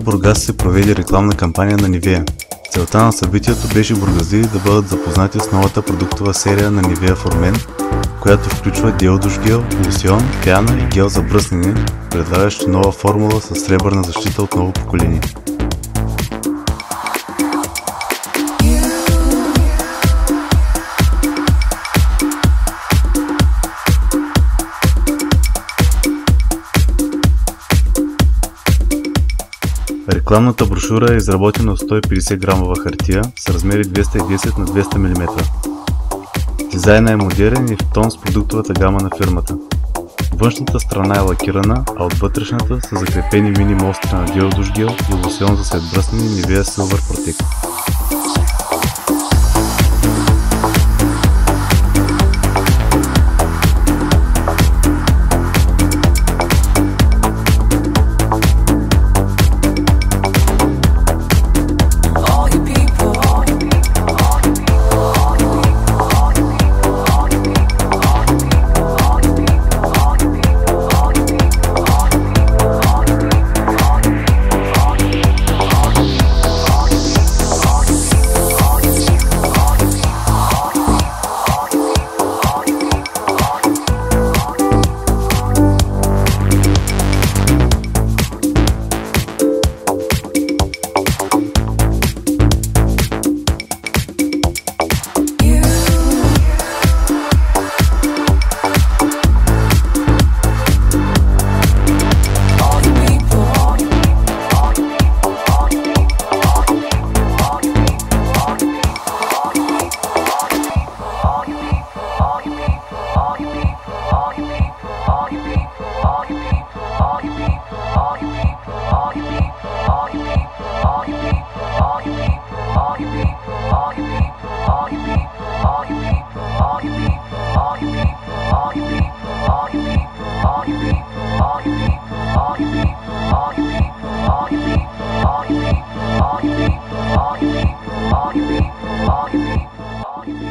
град Бургас се проведе рекламна кампания на Nivea. Целта на събитието беше бургазлии да бъдат запознати с новата продуктова серия на Nivea for Men, която включва деодуш гел, лосьон, пяна и гел за бръснене, предлагащи нова формула с сребърна защита от ново поколение. Рекламната брошура е изработена от 150 грамова хартия с размери 210 на 200 мм. Дизайнът е модерен и в тон с продуктовата гама на фирмата. Външната страна е лакирана, а от вътрешната са закрепени мини мостри на деодуш гел и лосьон за след бръснене Nivea Silver Protect.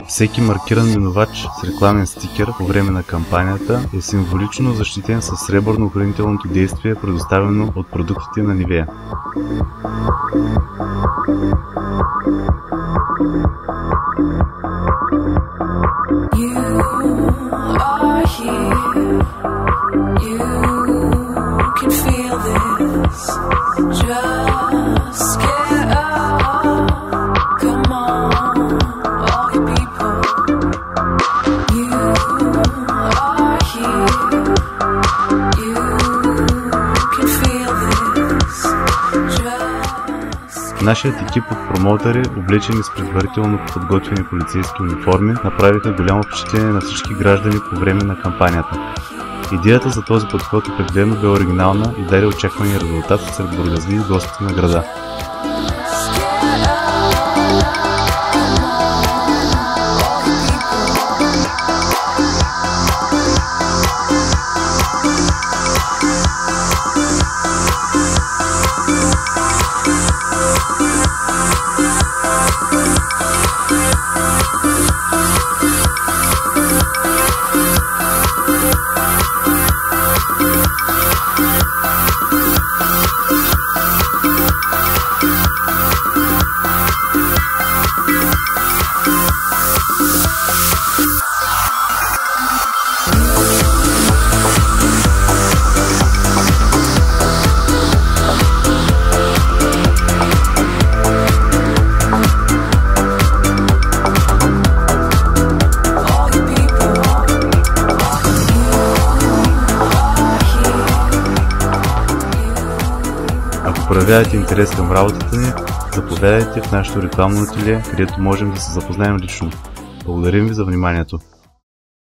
Всеки маркиран минувач с рекламен стикер по време на кампанията е символично защитен със сребърно охранителното действие, предоставено от продуктите на Nivea. Нашият екип от промоутъри, облечени с предварително подготвени полицейски униформи, направиха голямо впечатление на всички граждани по време на кампанията. Идеята за този подход определено бе оригинална и даде очаквания резултат сред бургазлии и гостите на града. Ако проявявате интерес към работата ни, заповядайте в нашето рекламно ателие, където можем да се запознаем лично. Благодарим ви за вниманието!